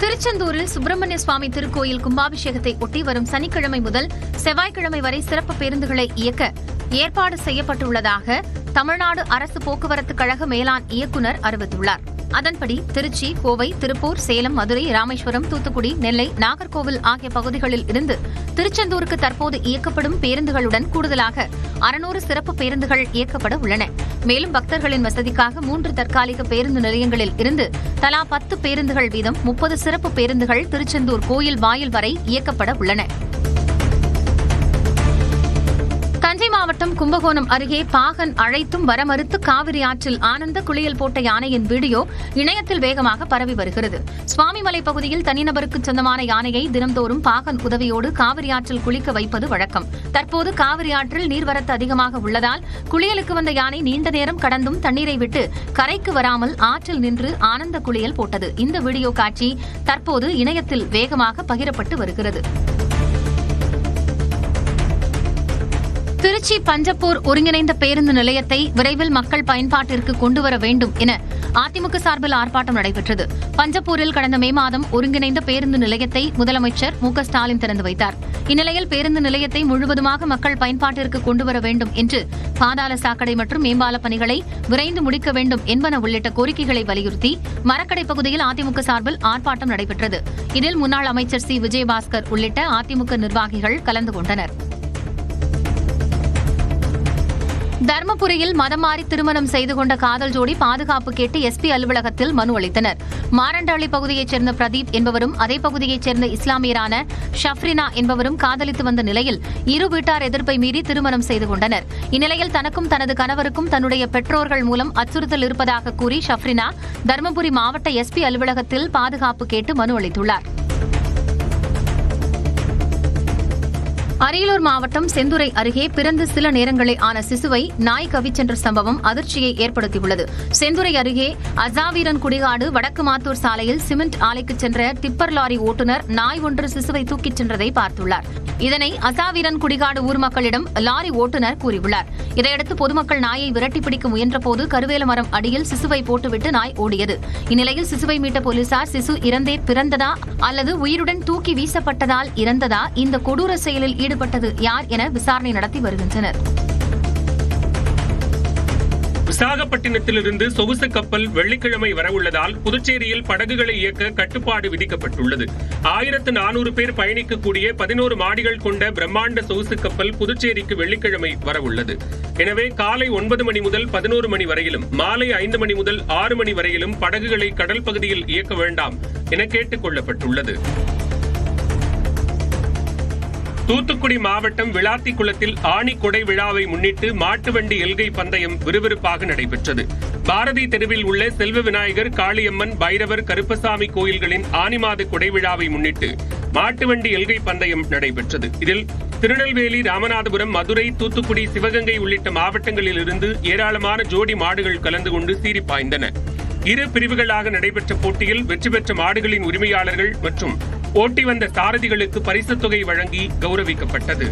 திருச்செந்தூரில் சுப்பிரமணிய சுவாமி திருக்கோயில் கும்பாபிஷேகத்தை ஒட்டி வரும் சனிக்கிழமை முதல் செவ்வாய்க்கிழமை வரை சிறப்பு பேருந்துகளை இயக்க ஏற்பாடு செய்யப்பட்டுள்ளதாக தமிழ்நாடு அரசு போக்குவரத்து கழக மேலாண் இயக்குநர் அறிவித்துள்ளார். அதன்படி திருச்சி, கோவை, திருப்பூர், சேலம், மதுரை, ராமேஸ்வரம், தூத்துக்குடி, நெல்லை, நாகர்கோவில் ஆகிய பகுதிகளில் இருந்து திருச்செந்தூருக்கு தற்போது இயக்கப்படும் பேருந்துகளுடன் கூடுதலாக 600 சிறப்பு பேருந்துகள் இயக்கப்பட உள்ளன. மேலும் பக்தர்களின் வசதிக்காக 3 தற்காலிக பேருந்து நிலையங்களில் இருந்து தலா 10 பேருந்துகள் வீதம் 30 சிறப்பு பேருந்துகள் திருச்செந்தூர் கோயில் வாயில் வரை இயக்கப்பட உள்ளன. தஞ்சை மாவட்டம் கும்பகோணம் அருகே பாகன் அழைத்தும் வர மறுத்து காவிரி ஆற்றில் ஆனந்த குளியல் போட்ட யானையின் வீடியோ இணையத்தில் வேகமாக பரவி வருகிறது. சுவாமிமலை பகுதியில் தனிநபருக்கு சொந்தமான யானையை தினம்தோறும் பாகன் உதவியோடு காவிரி ஆற்றில் குளிக்க வைப்பது வழக்கம். தற்போது காவிரி ஆற்றில் நீர்வரத்து அதிகமாக உள்ளதால் குளியலுக்கு வந்த யானை நீண்ட நேரம் கடந்தும் தண்ணீரை விட்டு கரைக்கு வராமல் ஆற்றில் நின்று ஆனந்த குளியல் போட்டது. இந்த வீடியோ காட்சி தற்போது இணையத்தில் வேகமாக பகிரப்பட்டு வருகிறது. திருச்சி பஞ்சப்பூர் ஒருங்கிணைந்த பேருந்து நிலையத்தை விரைவில் மக்கள் பயன்பாட்டிற்கு கொண்டுவர வேண்டும் என அதிமுக சார்பில் ஆர்ப்பாட்டம் நடைபெற்றது. பஞ்சப்பூரில் கடந்த மே மாதம் ஒருங்கிணைந்த பேருந்து நிலையத்தை முதலமைச்சர் மு.க.ஸ்டாலின் திறந்து வைத்தார். இந்நிலையில் பேருந்து நிலையத்தை முழுவதுமாக மக்கள் பயன்பாட்டிற்கு கொண்டுவர வேண்டும் என்று பாதாள சாக்கடை மற்றும் மேம்பால பணிகளை விரைந்து முடிக்க வேண்டும் என்பன உள்ளிட்ட கோரிக்கைகளை வலியுறுத்தி மரக்கடை பகுதியில் அதிமுக சார்பில் ஆர்ப்பாட்டம் நடைபெற்றது. இதில் முன்னாள் அமைச்சர் சி. விஜயபாஸ்கர் உள்ளிட்ட அதிமுக நிர்வாகிகள் கலந்து கொண்டனர். தர்மபுரியில் மதம் மாறி திருமணம் செய்து கொண்ட காதல் ஜோடி பாதுகாப்பு கேட்டு எஸ்பி அலுவலகத்தில் மனு அளித்தனர். மாரண்டஹள்ளி பகுதியைச் சேர்ந்த பிரதீப் என்பவரும் அதே பகுதியைச் சேர்ந்த இஸ்லாமியரான ஷப்ரினா என்பவரும் காதலித்து வந்த நிலையில் இரு வீட்டார் எதிர்ப்பை மீறி திருமணம் செய்து கொண்டனர். இந்நிலையில் தனக்கும் தனது கணவருக்கும் தன்னுடைய பெற்றோர்கள் மூலம் அச்சுறுத்தல் இருப்பதாக கூறி ஷப்ரினா தர்மபுரி மாவட்ட எஸ்பி அலுவலகத்தில் பாதுகாப்பு கேட்டு மனு அளித்துள்ளார். அரியலூர் மாவட்டம் செந்துறை அருகே பிறந்து சில நேரங்களே ஆன சிசுவை நாய் கவிச் சென்ற சம்பவம் அதிர்ச்சியை ஏற்படுத்தியுள்ளது. செந்துறை அருகே அசாவீரன் குடிகாடு வடக்கு மாத்தூர் சாலையில் சிமெண்ட் ஆலைக்கு சென்ற டிப்பர் லாரி ஓட்டுநர் நாய் ஒன்று சிசுவை தூக்கிச் சென்றதை பார்த்துள்ளார். இதனை அசாவீரன் குடிகாடு ஊர் மக்களிடம் லாரி ஓட்டுநர் கூறியுள்ளார். இதையடுத்து பொதுமக்கள் நாயை விரட்டி பிடிக்க முயன்றபோது கருவேல மரம் அடியில் சிசுவை போட்டுவிட்டு நாய் ஓடியது. இந்நிலையில் சிசுவை மீட்ட போலீசார் சிசு இறந்தே பிறந்ததா அல்லது உயிருடன் தூக்கி வீசப்பட்டதால் இறந்ததா, இந்த கொடூர செயலில் ஈடுபட்டது யார் என விசாரணை நடத்தி வருகின்றனர். விசாகப்பட்டினத்திலிருந்து சொகுசு கப்பல் வெள்ளிக்கிழமை வரவுள்ளதால் புதுச்சேரியில் படகுகளை இயக்க கட்டுப்பாடு விதிக்கப்பட்டுள்ளது. 1400 பேர் பயணிக்கக்கூடிய 11 மாடிகள் கொண்ட பிரம்மாண்ட சொகுசு கப்பல் புதுச்சேரிக்கு வெள்ளிக்கிழமை வரவுள்ளது. எனவே காலை 9 மணி முதல் 11 மணி வரையிலும், மாலை 5 மணி முதல் 6 மணி வரையிலும் படகுகளை கடல் பகுதியில் இயக்க வேண்டாம் என கேட்டுக் கொள்ளப்பட்டுள்ளது. தூத்துக்குடி மாவட்டம் விளாத்திக்குளத்தில் ஆணி கொடை விழாவை முன்னிட்டு மாட்டு வண்டி எல்கை பந்தயம் விறுவிறுப்பாக நடைபெற்றது. பாரதி தெருவில் உள்ள செல்வ விநாயகர், காளியம்மன், பைரவர், கருப்பசாமி கோயில்களின் ஆனி மாத கொடை விழாவை முன்னிட்டு மாட்டு வண்டி எல்கை பந்தயம் நடைபெற்றது. இதில் திருநெல்வேலி, ராமநாதபுரம், மதுரை, தூத்துக்குடி, சிவகங்கை உள்ளிட்ட மாவட்டங்களில் இருந்து ஏராளமான ஜோடி மாடுகள் கலந்து கொண்டு சீறி பாய்ந்தன. இரு பிரிவுகளாக நடைபெற்ற போட்டியில் வெற்றி பெற்ற மாடுகளின் உரிமையாளர்கள் மற்றும் ஓட்டி வந்த சாரதிகளுக்கு பரிசுத் தொகை வழங்கி கௌரவிக்கப்பட்டது.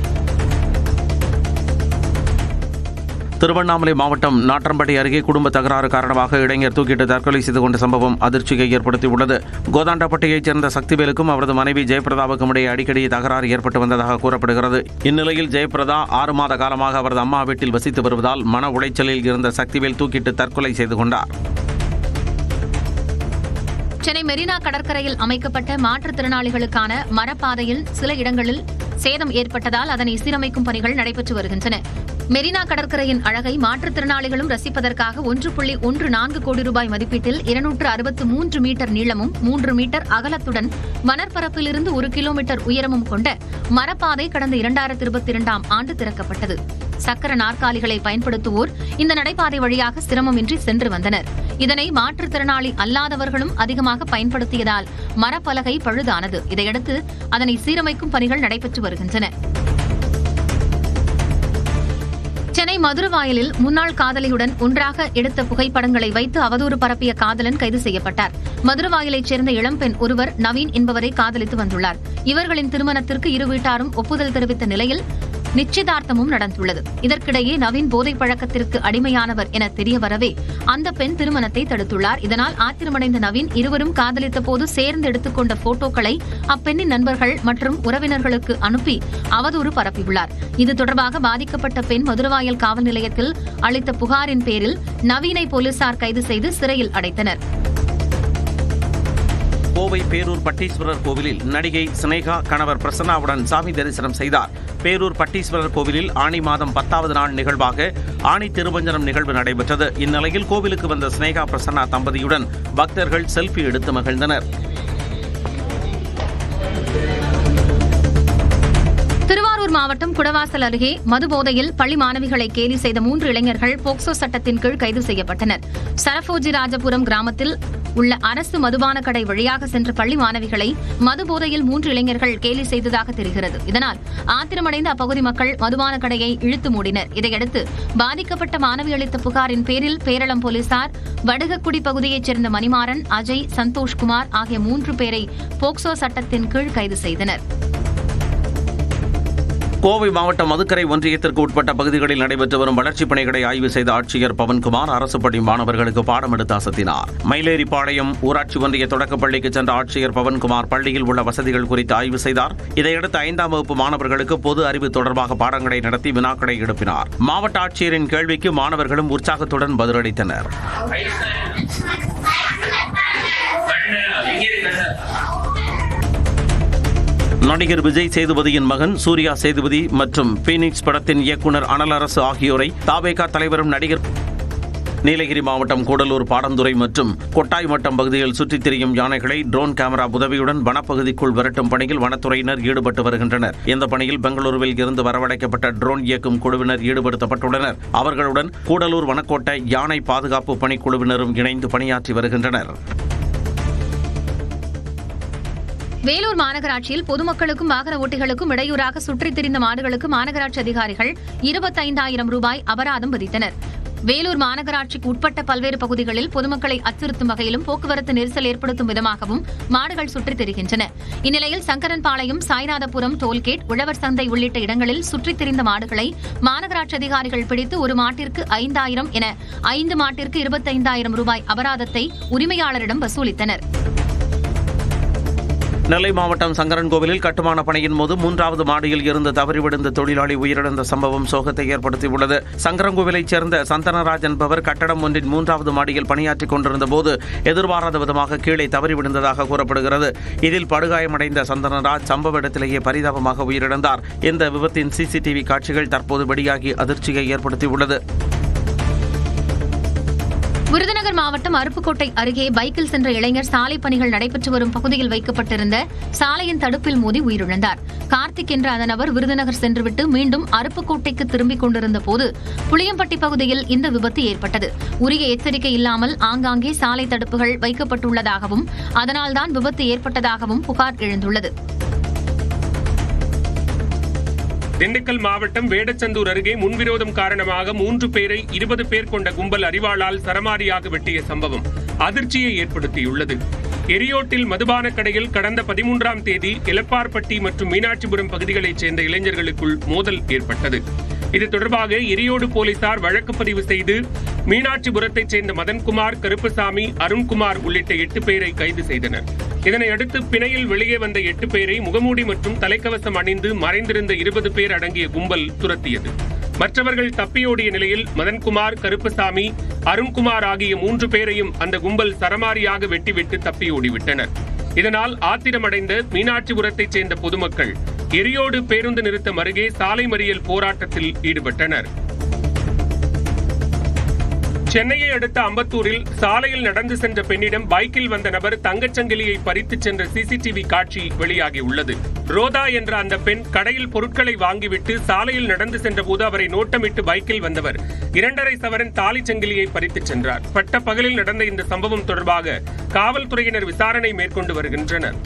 திருவண்ணாமலை மாவட்டம் நாற்றம்பட்டி அருகே குடும்ப தகராறு காரணமாக இளைஞர் தூக்கிட்டு தற்கொலை செய்து கொண்ட சம்பவம் அதிர்ச்சியை ஏற்படுத்தியுள்ளது. கோதாண்டப்பட்டியைச் சேர்ந்த சக்திவேலுக்கும் அவரது மனைவி ஜெயபிரதாவுக்கும் இடையே அடிக்கடி தகராறு ஏற்பட்டு வந்ததாக கூறப்படுகிறது. இந்நிலையில் ஜெயபிரதா 6 மாத காலமாக அவரது அம்மா வீட்டில் வசித்து வருவதால் மன உளைச்சலில் இருந்த சக்திவேல் தூக்கிட்டு தற்கொலை செய்து கொண்டார். சென்னை மெரினா கடற்கரையில் அமைக்கப்பட்ட மாற்றுத்திறனாளிகளுக்கான மரப்பாதையில் சில இடங்களில் சேதம் ஏற்பட்டதால் அதனை சீரமைக்கும் பணிகள் நடைபெற்று வருகின்றன. மெரினா கடற்கரையின் அழகை மாற்றுத்திறனாளிகளும் ரசிப்பதற்காக 1.14 கோடி ரூபாய் மதிப்பீட்டில் 263 மீட்டர் நீளமும் 3 மீட்டர் அகலத்துடன் வனப்பரப்பிலிருந்து 1 கிலோமீட்டர் உயரமும் கொண்ட மரப்பாதை கடந்த 2022ஆம் ஆண்டு திறக்கப்பட்டது. சக்கர நாற்காலிகளை பயன்படுத்துவோர் இந்த நடைபாதை வழியாக சிரமமின்றி சென்று வந்தனர். இதனை மாற்றுத்திறனாளி அல்லாதவர்களும் அதிகமாக பயன்படுத்தியதால் மரப்பலகை பழுதானது. இதையடுத்து அதனை சீரமைக்கும் பணிகள் நடைபெற்று வருகின்றன. சென்னை மதுரவாயலில் முன்னாள் காதலியுடன் ஒன்றாக எடுத்த புகைப்படங்களை வைத்து அவதூறு பரப்பிய காதலன் கைது செய்யப்பட்டார். மதுரவாயலைச் சேர்ந்த இளம்பெண் ஒருவர் நவீன் என்பவரை காதலித்து வந்துள்ளார். இவர்களின் திருமணத்திற்கு இரு வீட்டாரும் ஒப்புதல் தெரிவித்த நிலையில் நிச்சயதார்த்தமும் நடந்துள்ளது. இதற்கிடையே நவீன் போதை பழக்கத்திற்கு அடிமையானவர் என தெரிய வரவே அந்த பெண் திருமணத்தை தடுத்துள்ளார். இதனால் ஆத்திரமடைந்த நவீன் இருவரும் காதலித்த போது சேர்ந்து எடுத்துக்கொண்ட போட்டோக்களை அப்பெண்ணின் நண்பர்கள் மற்றும் உறவினர்களுக்கு அனுப்பி அவதூறு பரப்பியுள்ளார். இது தொடர்பாக பாதிக்கப்பட்ட பெண் மதுரவாயல் காவல் நிலையத்தில் அளித்த புகாரின் பேரில் நவீனை போலீசார் கைது செய்து சிறையில் அடைத்தனர். கோவை பேரூர் பட்டீஸ்வரர் கோவிலில் நடிகை சினேகா கணவர் பிரசன்னாவுடன் சாமி தரிசனம் செய்தார். பேரூர் பட்டீஸ்வரர் கோவிலில் ஆனி மாதம் 10வது நாள் நிகழ்வாக ஆனி திருமஞ்சனம் நிகழ்வு நடைபெற்றது. இந்நிலையில் கோவிலுக்கு வந்த சினேகா பிரசன்னா தம்பதியுடன் பக்தர்கள் செல்ஃபி எடுத்து மகிழ்ந்தனர். திருவாரூர் மாவட்டம் குடவாசல் அருகே மதுபோதையில் பள்ளி மாணவிகளை கேலி செய்த 3 இளைஞர்கள் போக்சோ சட்டத்தின் கீழ் கைது செய்யப்பட்டனர். சரபோஜி ராஜபுரம் கிராமத்தில் உள்ள அரசு மதுபான கடை வழியாக சென்ற பள்ளி மாணவிகளை மதுபோதையில் 3 இளைஞர்கள் கேலி செய்ததாக தெரிகிறது. இதனால் ஆத்திரமடைந்த அப்பகுதி மக்கள் மதுபான கடையை இழுத்து மூடினர். இதையடுத்து பாதிக்கப்பட்ட மாணவி அளித்த புகாரின் பேரில் பேரளம் போலீசார் வடுகக்குடி பகுதியைச் சேர்ந்த மணிமாறன், அஜய், சந்தோஷ்குமார் ஆகிய 3 பேரை போக்சோ சட்டத்தின் கீழ் கைது செய்தனர். கோவை மாவட்டம் மதுக்கரை ஒன்றியத்திற்கு உட்பட்ட பகுதிகளில் நடைபெற்று வரும் வளர்ச்சிப் பணிகளை ஆய்வு செய்த ஆட்சியர் பவன்குமார் அரசு பள்ளி மாணவர்களுக்கு பாடம் எடுத்து அசத்தினார். மயிலேறிப்பாளையம் ஊராட்சி ஒன்றிய தொடக்கப்பள்ளிக்கு சென்ற ஆட்சியர் பவன்குமார் பள்ளியில் உள்ள வசதிகள் குறித்து ஆய்வு செய்தார். இதையடுத்து 5ஆம் வகுப்பு மாணவர்களுக்கு பொது அறிவு தொடர்பாக பாடங்களை நடத்தி வினாக்களை எழுப்பினார். மாவட்ட ஆட்சியரின் கேள்விக்கு மாணவர்களும் உற்சாகத்துடன் பதிலளித்தனர். நடிகர் விஜய் சேதுபதியின் மகன் சூர்யா சேதுபதி மற்றும் பீனிக்ஸ் படத்தின் இயக்குனர் அனலரசு ஆகியோரை தாவேகா தலைவரும் நடிகர் நீலகிரி மாவட்டம் கூடலூர் பாடந்துறை மற்றும் கொட்டாய் மட்டம் பகுதியில் சுற்றித் திரியும் யானைகளை ட்ரோன் கேமரா உதவியுடன் வனப்பகுதிக்குள் விரட்டும் பணியில் வனத்துறையினர் ஈடுபட்டு வருகின்றனர். இந்த பணியில் பெங்களூருவில் இருந்து வரவழைக்கப்பட்ட ட்ரோன் இயக்கும் குழுவினர் ஈடுபடுத்தப்பட்டுள்ளனர். அவர்களுடன் கூடலூர் வனக்கோட்டை யானை பாதுகாப்பு பணிக்குழுவினரும் இணைந்து பணியாற்றி வருகின்றனர். வேலூர் மாநகராட்சியில் பொதுமக்களுக்கும் வாகன ஓட்டிகளுக்கும் இடையூறாக சுற்றித் திரிந்த மாடுகளுக்கு மாநகராட்சி அதிகாரிகள் 25,000 ரூபாய் அபராதம் விதித்தனர். வேலூர் மாநகராட்சிக்கு உட்பட்ட பல்வேறு பகுதிகளில் பொதுமக்களை அச்சுறுத்தும் வகையிலும் போக்குவரத்து நெரிசல் ஏற்படுத்தும் விதமாகவும் மாடுகள் சுற்றித் திரிகின்றன. இந்நிலையில் சங்கரன்பாளையம், சாய்நாதபுரம், டோல்கேட், உழவர் சந்தை உள்ளிட்ட இடங்களில் சுற்றித் திரிந்த மாடுகளை மாநகராட்சி அதிகாரிகள் பிடித்து ஒரு மாட்டிற்கு 5,000 என 5 மாட்டிற்கு 25,000 ரூபாய் அபராதத்தை உரிமையாளரிடம் வசூலித்தனர். நெல்லை மாவட்டம் சங்கரன்கோவிலில் கட்டுமான பணியின் போது 3வது மாடியில் இருந்து தவறி விழுந்த தொழிலாளி உயிரிழந்த சம்பவம் சோகத்தை ஏற்படுத்தியுள்ளது. சங்கரன்கோவிலைச் சேர்ந்த சந்தனராஜ் என்பவர் கட்டடம் ஒன்றின் 3வது மாடியில் பணியாற்றிக் கொண்டிருந்த போது எதிர்பாராத விதமாக கீழே தவறி விழுந்ததாக கூறப்படுகிறது. இதில் படுகாயமடைந்த சந்தனராஜ் சம்பவ இடத்திலேயே பரிதாபமாக உயிரிழந்தார். இந்த விபத்தின் CCTV காட்சிகள் தற்போது வெளியாகி அதிர்ச்சியை ஏற்படுத்தியுள்ளது. விருதுநகர் மாவட்டம் அருப்புக்கோட்டை அருகே பைக்கில் சென்ற இளைஞர் சாலை பணிகள் நடைபெற்று வரும் பகுதியில் வைக்கப்பட்டிருந்த சாலையின் தடுப்பில் மோதி உயிரிழந்தார். கார்த்திக் என்ற அந்த நபர் விருதுநகர் சென்றுவிட்டு மீண்டும் அருப்புக்கோட்டைக்கு திரும்பிக் கொண்டிருந்த போது புளியம்பட்டி பகுதியில் இந்த விபத்து ஏற்பட்டது. உரிய எச்சரிக்கை இல்லாமல் ஆங்காங்கே சாலை தடுப்புகள் வைக்கப்பட்டுள்ளதாகவும் அதனால்தான் விபத்து ஏற்பட்டதாகவும் புகார் எழுந்துள்ளது. திண்டுக்கல் மாவட்டம் வேடச்சந்தூர் அருகே முன்விரோதம் காரணமாக 3 பேரை 20 பேர் கொண்ட கும்பல் அரிவாளால் சரமாரியாக வெட்டிய சம்பவம் அதிர்ச்சியை ஏற்படுத்தியுள்ளது. எரியோட்டில் மதுபான கடையில் கடந்த 13ஆம் தேதி எலப்பார்பட்டி மற்றும் மீனாட்சிபுரம் பகுதிகளைச் சேர்ந்த இளைஞர்களுக்குள் மோதல் ஏற்பட்டது. இது தொடர்பாக எரியோடு போலீசார் வழக்கு பதிவு செய்து மீனாட்சிபுரத்தைச் சேர்ந்த மதன்குமார், கருப்பசாமி, அருண்குமார் உள்ளிட்ட 8 பேரை கைது செய்தனர். இதனையடுத்து பிணையில் வெளியே வந்த 8 பேரை முகமூடி மற்றும் தலைக்கவசம் அணிந்து மறைந்திருந்த 20 பேர் அடங்கிய கும்பல் துரத்தியது. மற்றவர்கள் தப்பியோடிய நிலையில் மதன்குமார், கருப்பசாமி, அருண்குமார் ஆகிய 3 பேரையும் அந்த கும்பல் சரமாரியாக வெட்டிவிட்டு தப்பியோடிவிட்டனர். இதனால் ஆத்திரமடைந்த மீனாட்சிபுரத்தைச் சேர்ந்த பொதுமக்கள் எரியோடு பேருந்து நிறுத்தம் அருகே சாலை மறியல் போராட்டத்தில் ஈடுபட்டனர். சென்னையை அடுத்த அம்பத்தூரில் சாலையில் நடந்து சென்ற பெண்ணிடம் பைக்கில் வந்த நபர் தங்கச்சங்கிலியை பறித்துச் சென்ற CCTV காட்சி வெளியாகியுள்ளது. ரோதா என்ற அந்த பெண் கடையில் பொருட்களை வாங்கிவிட்டு சாலையில் நடந்து சென்றபோது அவரை நோட்டமிட்டு பைக்கில் வந்தவர் 2.5 சவரன் தாலிச் சங்கிலியை பறித்துச் சென்றார். பட்ட பகலில் நடந்த இந்த சம்பவம் தொடர்பாக காவல்துறையினர் விசாரணை மேற்கொண்டு வருகின்றனர்.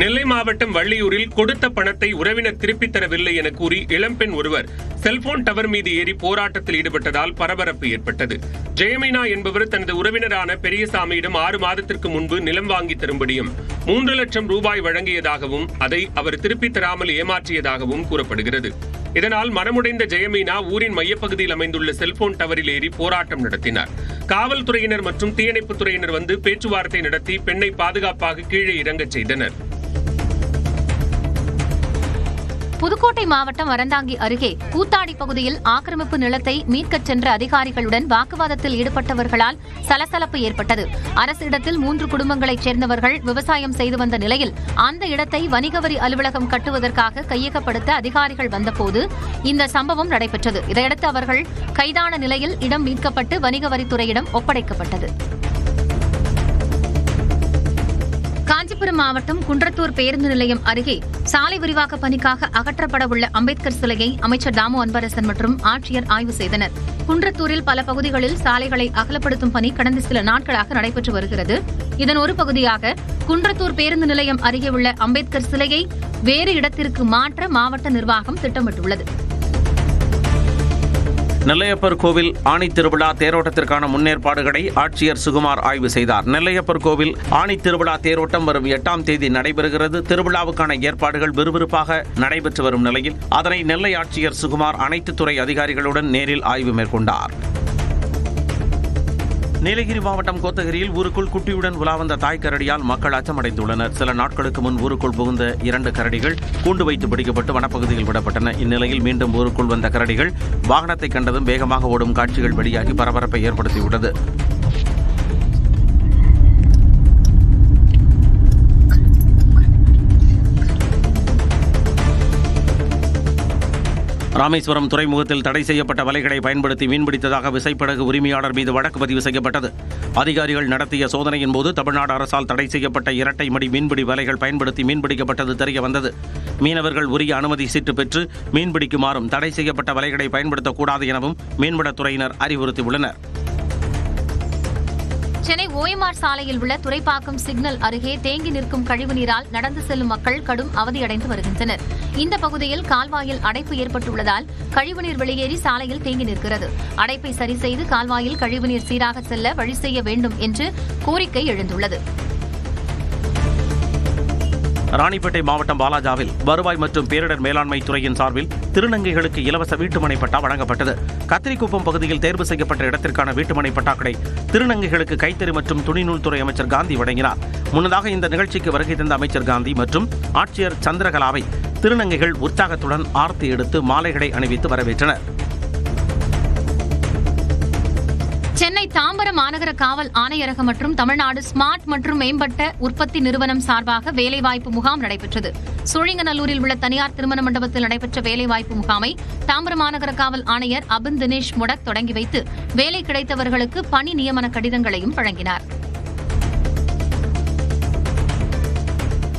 நெல்லை மாவட்டம் வள்ளியூரில் கொடுத்த பணத்தை உறவினர் திருப்பித் தரவில்லை என கூறி இளம்பெண் ஒருவர் செல்போன் டவர் மீது ஏறி போராட்டத்தில் ஈடுபட்டதால் பரபரப்பு ஏற்பட்டது. ஜெயமீனா என்பவர் தனது உறவினரான பெரியசாமியிடம் 6 மாதத்திற்கு முன்பு நிலம் வாங்கி தரும்படியும் 3 லட்சம் ரூபாய் வழங்கியதாகவும் அதை அவர் திருப்பித் தராமல் ஏமாற்றியதாகவும் கூறப்படுகிறது. இதனால் மனமுடைந்த ஜெயமீனா ஊரின் மையப்பகுதியில் அமைந்துள்ள செல்போன் டவரில் ஏறி போராட்டம் நடத்தினார். காவல்துறையினர் மற்றும் தீயணைப்புத் துறையினர் வந்து பேச்சுவார்த்தை நடத்தி பெண்ணை பாதுகாப்பாக கீழே இறங்கச் செய்தனர். புதுக்கோட்டை மாவட்டம் அறந்தாங்கி அருகே கூத்தாடி பகுதியில் ஆக்கிரமிப்பு நிலத்தை மீட்கச் சென்ற அதிகாரிகளுடன் வாக்குவாதத்தில் ஈடுபட்டவர்களால் சலசலப்பு ஏற்பட்டது. அரசு இடத்தில் 3 குடும்பங்களைச் சேர்ந்தவர்கள் விவசாயம் செய்து வந்த நிலையில் அந்த இடத்தை வணிக வரி அலுவலகம் கட்டுவதற்காக கையகப்படுத்த அதிகாரிகள் வந்தபோது இந்த சம்பவம் நடைபெற்றது. இதையடுத்து அவர்கள் கைதான நிலையில் இடம் மீட்கப்பட்டு வணிக வரித்துறையிடம் ஒப்படைக்கப்பட்டது. காஞ்சிபுரம் மாவட்டம் குன்றத்தூர் பேருந்து நிலையம் அருகே சாலை விரிவாக்க பணிக்காக அகற்றப்பட உள்ள அம்பேத்கர் சிலையை அமைச்சர் தாமு அன்பரசன் மற்றும் ஆட்சியர் ஆய்வு செய்தனர். குன்றத்தூரில் பல பகுதிகளில் சாலைகளை அகலப்படுத்தும் பணி கடந்த சில நாட்களாக நடைபெற்று வருகிறது. இதன் ஒரு பகுதியாக குன்றத்தூர் பேருந்து நிலையம் அருகே உள்ள அம்பேத்கர் சிலையை வேறு இடத்திற்கு மாற்ற மாவட்ட நிர்வாகம் திட்டமிட்டுள்ளது. நெல்லையப்பர் கோவில் ஆணி திருவிழா தேரோட்டத்திற்கான முன்னேற்பாடுகளை ஆட்சியர் சுகுமார் ஆய்வு செய்தார். நெல்லையப்பர் கோவில் ஆணி திருவிழா தேரோட்டம் வரும் 8ஆம் தேதி நடைபெறுகிறது. திருவிழாவுக்கான ஏற்பாடுகள் விறுவிறுப்பாக நடைபெற்று வரும் நிலையில் அதனை நெல்லை ஆட்சியர் சுகுமார் அனைத்து துறை அதிகாரிகளுடன் நேரில் ஆய்வு மேற்கொண்டார். நீலகிரி மாவட்டம் கோத்தகிரியில் ஊருக்குள் குட்டியுடன் உலா வந்த தாய் கரடியால் மக்கள் அச்சமடைந்துள்ளனர். சில நாட்களுக்கு முன் ஊருக்குள் புகுந்த 2 கரடிகள் கூண்டு வைத்து பிடிக்கப்பட்டு வனப்பகுதியில் விடப்பட்டன. இந்நிலையில் மீண்டும் ஊருக்குள் வந்த கரடிகள் வாகனத்தை கண்டதும் வேகமாக ஓடும் காட்சிகள் வெளியாகி பரபரப்பை ஏற்படுத்தியுள்ளது. ராமேஸ்வரம் துறைமுகத்தில் தடை செய்யப்பட்ட வலைகளை பயன்படுத்தி மீன்பிடித்ததாக விசைப்படகு உரிமையாளர் மீது வழக்கு பதிவு செய்யப்பட்டது. அதிகாரிகள் நடத்திய சோதனையின் போது தமிழ்நாடு அரசால் தடை செய்யப்பட்ட இரட்டை மடி மீன்பிடி வலைகள் பயன்படுத்தி மீன்பிடிக்கப்பட்டது தெரிய வந்தது. மீனவர்கள் உரிய அனுமதி சீட்டு பெற்று மீன்பிடிக்குமாறும் தடை செய்யப்பட்ட வலைகளை பயன்படுத்தக்கூடாது எனவும் மீன்பிடத்துறையினர் அறிவுறுத்தியுள்ளனர். சென்னை ஓஎம்ஆர் சாலையில் உள்ள துறைப்பாக்கம் சிக்னல் அருகே தேங்கி நிற்கும் கழிவுநீரால் நடந்து செல்லும் மக்கள் கடும் அவதியடைந்து வருகின்றனர். இந்த பகுதியில் கால்வாயில் அடைப்பு ஏற்பட்டுள்ளதால் கழிவுநீர் வெளியேறி சாலையில் தேங்கி நிற்கிறது. அடைப்பை சரி செய்து கால்வாயில் கழிவுநீர் சீராக செல்ல வழி செய்ய வேண்டும் என்று கோரிக்கை எழுந்துள்ளது. ராணிப்பேட்டை மாவட்டம் பாலாஜாவில் வருவாய் மற்றும் பேரிடர் மேலாண்மை துறையின் சார்பில் திருநங்கைகளுக்கு இலவச வீட்டுமனை பட்டா வழங்கப்பட்டது. கத்திரிக்குப்பம் பகுதியில் தேர்வு செய்யப்பட்ட இடத்திற்கான வீட்டுமனை பட்டாக்களை திருநங்கைகளுக்கு கைத்தறி மற்றும் துணிநூல் துறை அமைச்சர் காந்தி வழங்கினார். முன்னதாக இந்த நிகழ்ச்சிக்கு வருகை தந்த அமைச்சர் காந்தி மற்றும் ஆட்சியர் சந்திரகலாவை திருநங்கைகள் உற்சாகத்துடன் ஆர்த்தி எடுத்து மாலைகளை அணிவித்து வரவேற்றனர். சென்னை தாம்பரம் மாநகர காவல் ஆணையரகம் மற்றும் தமிழ்நாடு ஸ்மார்ட் மற்றும் மேம்பட்ட உற்பத்தி நிறுவனம் சார்பாக வேலைவாய்ப்பு முகாம் நடைபெற்றது. சோழிங்கநல்லூரில் உள்ள தனியார் திருமண மண்டபத்தில் நடைபெற்ற வேலைவாய்ப்பு முகாமை தாம்பரம் மாநகர காவல் ஆணையர் அபின் தினேஷ் முடக் தொடங்கி வைத்து வேலை கிடைத்தவர்களுக்கு பணி நியமன கடிதங்களையும் வழங்கினார்.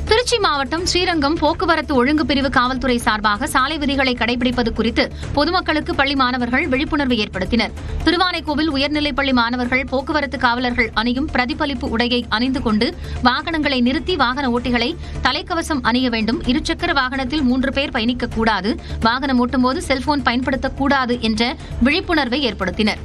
திருச்சி மாவட்டம் ஸ்ரீரங்கம் போக்குவரத்து ஒழுங்கு பிரிவு காவல்துறை சார்பாக சாலை விதிகளை கடைபிடிப்பது குறித்து பொதுமக்களுக்கு பள்ளி மாணவர்கள் விழிப்புணர்வு ஏற்படுத்தினர். திருவானைக்கோவில் உயர்நிலைப்பள்ளி மாணவர்கள் போக்குவரத்து காவலர்கள் அணியும் பிரதிபலிப்பு உடையை அணிந்து கொண்டு வாகனங்களை நிறுத்தி வாகன ஓட்டிகளை தலைக்கவசம் அணிய வேண்டும், இருசக்கர வாகனத்தில் 3 பேர் பயணிக்கக்கூடாது, வாகனம் ஓட்டும்போது செல்போன் பயன்படுத்தக்கூடாது என்ற விழிப்புணர்வை ஏற்படுத்தினர்.